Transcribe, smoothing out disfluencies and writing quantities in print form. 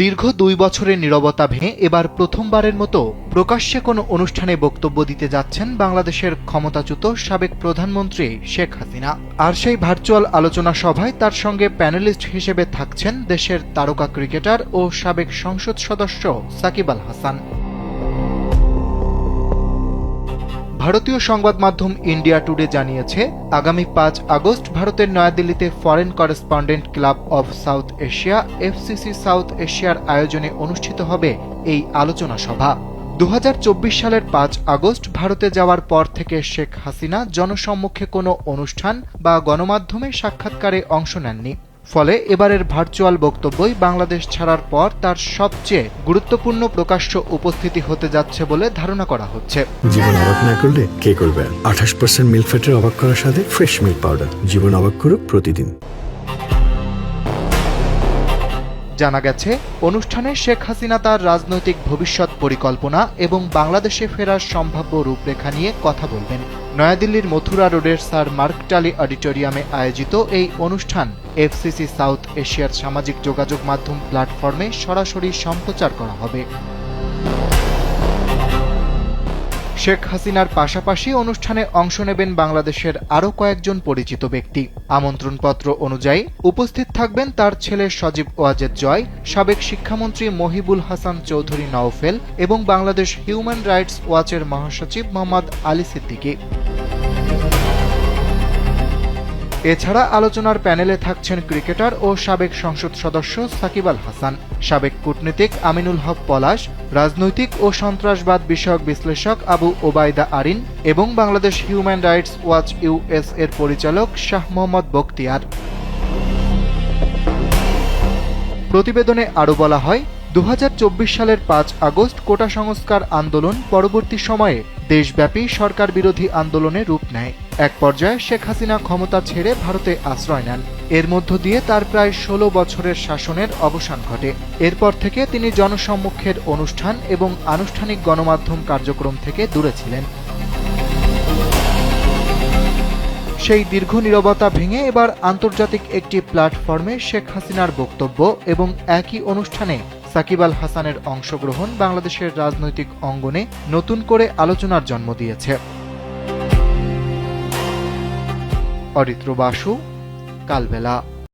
দীর্ঘ ২ বছরের নীরবতা ভেঙে এবার প্রথমবারের মতো প্রকাশ্যে কোনো অনুষ্ঠানে বক্তব্য দিতে যাচ্ছেন বাংলাদেশের ক্ষমতাচ্যুত সাবেক প্রধানমন্ত্রী শেখ হাসিনা। আর সেই ভার্চুয়াল আলোচনা সভায় তার সঙ্গে প্যানেলিস্ট হিসেবে থাকছেন দেশের তারকা ক্রিকেটার ও সাবেক সংসদ সদস্য সাকিব আল হাসান। ভারতীয় সংবাদ মাধ্যম ইন্ডিয়া টুডে জানিয়েছে, আগামী ৫ আগস্ট ভারতের নয়াদিল্লিতে foreign correspondent club of south Asia FCC south এশিয়ার আয়োজনে অনুষ্ঠিত হবে এই আলোচনা সভা। ২০২৪ সালের ৫ আগস্ট ভারতে যাওয়ার পর থেকে শেখ হাসিনা জনসম্মুখে কোনো অনুষ্ঠান বা গণমাধ্যমে সাক্ষাৎকারে অংশ নেননি। ফলে এবারের ভার্চুয়াল বক্তব্যই বাংলাদেশ ছাড়ার পর তার সবচেয়ে গুরুত্বপূর্ণ প্রকাশ্য উপস্থিতি হতে যাচ্ছে বলে ধারণা করা হচ্ছে। জীবন অবাক না করলে কে করবে? ২৮% মিল্ক ফ্যাটের অবাক করার সাথে ফ্রেশ মিল্ক পাউডার। জীবন অবাক করুক প্রতিদিন। জানা গেছে, অনুষ্ঠানে শেখ হাসিনা তার রাজনৈতিক ভবিষ্যৎ পরিকল্পনা এবং বাংলাদেশে ফেরার সম্ভাব্য রূপরেখা নিয়ে কথা বলবেন। নয়াদিল্লির মথুরা রোডের স্যার মার্কটালি অডিটোরিয়ামে আয়োজিত এই অনুষ্ঠান এফসিসি সাউথ এশিয়ার সামাজিক যোগাযোগ মাধ্যম প্ল্যাটফর্মে সরাসরি সম্প্রচার করা হবে। শেখ হাসিনার পাশাপাশি অনুষ্ঠানে অংশ নেবেন বাংলাদেশের আরও কয়েকজন পরিচিত ব্যক্তি। আমন্ত্রণপত্র অনুযায়ী উপস্থিত থাকবেন তার ছেলে সজীব ওয়াজেদ জয়, সাবেক শিক্ষামন্ত্রী মহিবুল হাসান চৌধুরী নওফেল এবং বাংলাদেশ হিউম্যান রাইটস ওয়াচের মহাসচিব মোহাম্মদ আলী সিদ্দিকী। এছাড়া আলোচনার প্যানেলে থাকছেন ক্রিকেটার ও সাবেক সংসদ সদস্য সাকিব আল হাসান, সাবেক কূটনীতিক আমিনুল হক পলাশ, রাজনৈতিক ও সন্ত্রাসবাদ বিষয়ক বিশ্লেষক আবু ওবায়দা আরিন এবং Bangladesh human rights watch US এর পরিচালক শাহ মোহাম্মদ বখতিয়ার। প্রতিবেদনে আরও বলা হয়, ২০২৪ সালের ৫ আগস্ট কোটা সংস্কার আন্দোলন পরবর্তী সময়ে দেশব্যাপী সরকার বিরোধী আন্দোলনে রূপ নেয়। এক পর্যায়ে শেখ হাসিনা ক্ষমতা ছেড়ে ভারতে আশ্রয় নেন। এর মধ্য দিয়ে তার প্রায় ১৬ বছরের শাসনের অবসান ঘটে। এরপর থেকে তিনি জনসম্মুখের অনুষ্ঠান এবং আনুষ্ঠানিক গণমাধ্যম কার্যক্রম থেকে দূরে ছিলেন। সেই দীর্ঘ নীরবতা ভেঙে এবার আন্তর্জাতিক একটি প্ল্যাটফর্মে শেখ হাসিনার বক্তব্য এবং একই অনুষ্ঠানে সাকিব আল হাসানের অংশগ্রহণ বাংলাদেশের রাজনৈতিক অঙ্গনে নতুন করে আলোচনার জন্ম দিয়েছে। অরিত্র বাসু, কালবেলা।